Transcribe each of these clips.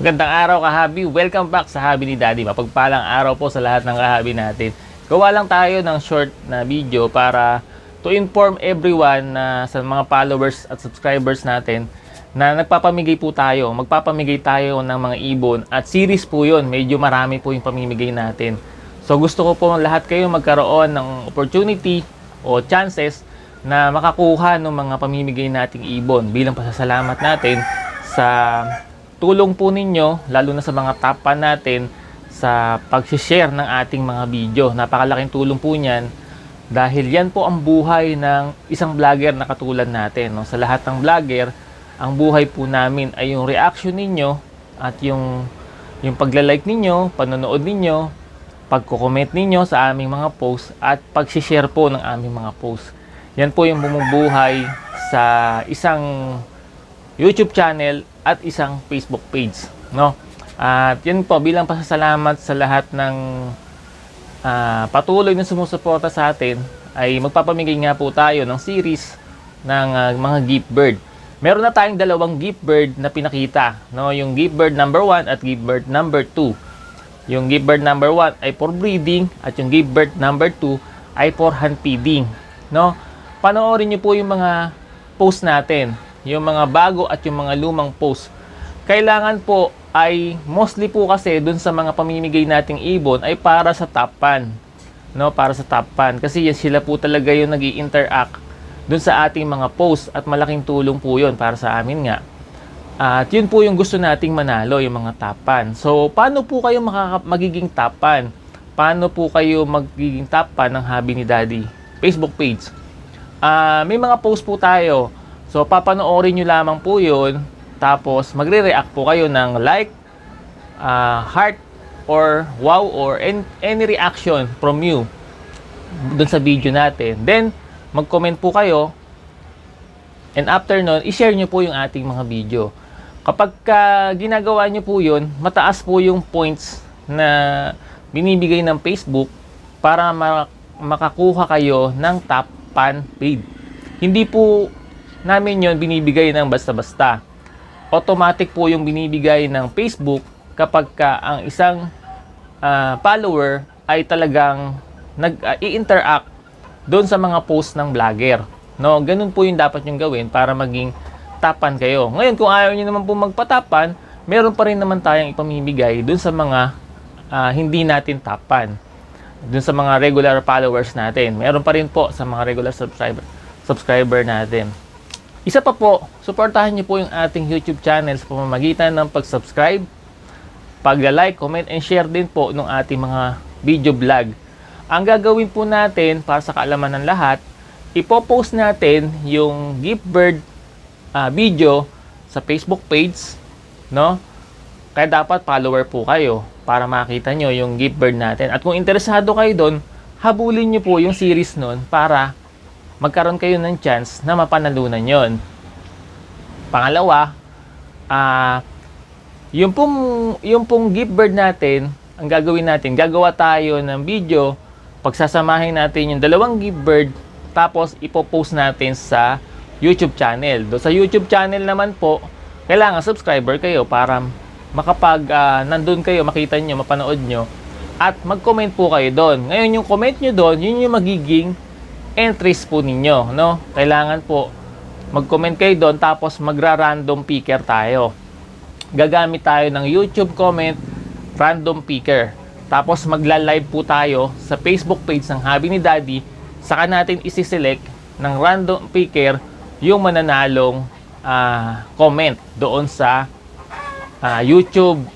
Magandang araw kahabi, welcome back sa Habi ni Daddy. Mapagpalang araw po sa lahat ng kahabi natin. Gawa lang tayo ng short na video para to inform everyone na sa mga followers at subscribers natin na nagpapamigay po tayo. Magpapamigay tayo ng mga ibon at series po yun. Medyo marami po yung pamimigay natin. So gusto ko po lahat kayo magkaroon ng opportunity o chances na makakuha ng mga pamimigay nating ibon bilang pasasalamat natin sa tulong po ninyo, lalo na sa mga top 1 natin sa pag-share ng ating mga video. Napakalaking tulong po niyan dahil yan po ang buhay ng isang vlogger na katulad natin. No? Sa lahat ng vlogger, ang buhay po namin ay yung reaction ninyo at yung pagla-like ninyo, panonood ninyo, pagko-comment ninyo sa aming mga post at pag-share po ng aming mga post. Yan po yung bumubuhay sa isang YouTube channel at isang Facebook page, no? At yun po, bilang pasasalamat sa lahat ng patuloy na sumusuporta sa atin, ay magpapamigay nga po tayo ng series ng mga gift bird. Meron na tayong dalawang gift bird na pinakita, no? Yung gift bird number 1 at gift bird number 2. Yung gift bird number 1 ay for breeding at yung gift bird number 2 ay for hand feeding, no? Panoorin niyo po yung mga post natin, yung mga bago at yung mga lumang post. Kailangan po ay mostly po kasi dun sa mga pamimigay nating ibon ay para sa top 1, no? Para sa top 1 kasi yan sila po talaga yung nag-i-interact dun sa ating mga post at malaking tulong po yun para sa amin nga. At yun po yung gusto nating manalo, yung mga top 1. So paano po kayo magiging top 1? Paano po kayo magiging top 1 ng Habi ni Daddy Facebook page? May mga post po tayo. So, papanoorin nyo lamang po yun. Tapos, magre-react po kayo ng like, heart, or wow, or any reaction from you dun sa video natin. Then, mag-comment po kayo. And after nun, i-share nyo po yung ating mga video. Kapag ginagawa nyo po yun, mataas po yung points na binibigay ng Facebook para makakuha kayo ng top 1 paid. Hindi po namin yon binibigay ng basta-basta. Automatic po yung binibigay ng Facebook kapag ang isang follower ay talagang nag-i-interact doon sa mga post ng vlogger. No, ganun po yung dapat yung gawin para maging tapan kayo. Ngayon, kung ayaw niyo naman po magpatapan, meron pa rin naman tayong ipamimigay doon sa mga hindi natin tapan. Doon sa mga regular followers natin. Meron pa rin po sa mga regular subscriber natin. Isa pa po, suportahan niyo po yung ating YouTube channel sa pamamagitan ng pag-subscribe, pag-like, comment, and share din po ng ating mga video vlog. Ang gagawin po natin para sa kaalaman ng lahat, ipopost natin yung gift bird video sa Facebook page, no? Kaya dapat follower po kayo para makita nyo yung gift bird natin. At kung interesado kayo doon, habulin nyo po yung series nun para magkaroon kayo ng chance na mapanalunan yon. Pangalawa, yung pong gift bird natin, ang gagawin natin, gagawa tayo ng video, pagsasamahin natin yung dalawang gift bird, tapos ipopost natin sa YouTube channel. Doon sa YouTube channel naman po, kailangan subscriber kayo para makapag nandun kayo, makita nyo, mapanood nyo, at mag-comment po kayo doon. Ngayon, yung comment nyo doon, yun yung magiging entries po ninyo, no? Kailangan po mag-comment kayo doon, tapos magra-random picker tayo. Gagamit tayo ng YouTube comment, random picker. Tapos magla-live po tayo sa Facebook page ng Habi ni Daddy. Saka natin isi-select ng random picker yung mananalong comment doon sa YouTube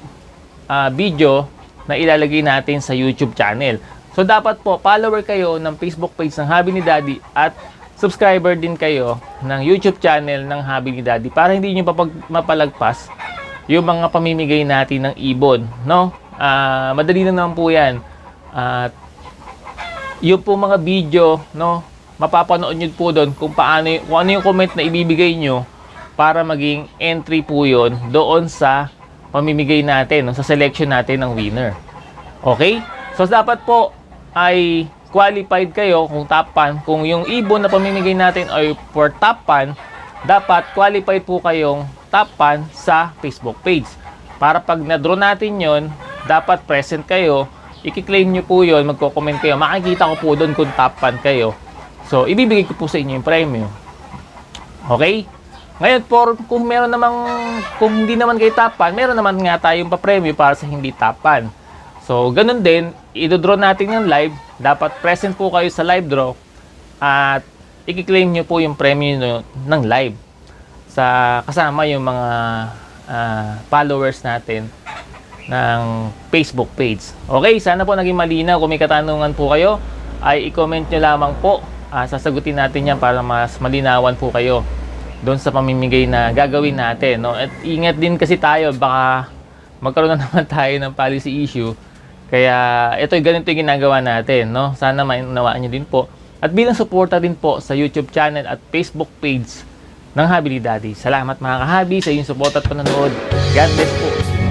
video na ilalagay natin sa YouTube channel. So dapat po follower kayo ng Facebook page ng Habi ni Daddy at subscriber din kayo ng YouTube channel ng Habi ni Daddy para hindi niyo mapalagpas yung mga pamimigay natin ng ibon, no? Madali na naman po 'yan. Yung po mga video, no, mapapanood niyo po doon kung ano yung comment na ibibigay niyo para maging entry po 'yon doon sa pamimigay natin, no, sa selection natin ng winner. Okay? So dapat po ay qualified kayo kung top 1. Kung yung ibon na pamimigay natin ay for top 1, dapat qualified po kayong top 1 sa Facebook page. para pag na-draw natin yon, dapat present kayo, i-claim nyo po yon, magko-comment kayo, makikita ko po doon kung top fan kayo. So, ibibigay ko po sa inyo yung premyo. Okay? Ngayon, kung meron namang, kung hindi naman kayo top fan, meron naman nga tayong pa-premyo para sa hindi top fan. So, ganun din, i-draw natin yung live, dapat present po kayo sa live draw, at i-claim nyo po yung premyo ng live sa kasama yung mga followers natin ng Facebook page. Okay, sana po naging malinaw. Kung may katanungan po kayo, ay i-comment nyo lamang po. Sasagutin natin yan para mas malinawan po kayo doon sa pamimigay na gagawin natin, no? At ingat din kasi tayo, baka magkaroon na naman tayo ng policy issue. Kaya ito, ganito yung ginagawa natin, no? Sana mainawaan nyo din po. At bilang suporta din po sa YouTube channel at Facebook page ng Habili Daddy. Salamat mga kahabi sa inyong support at panonood. God bless po.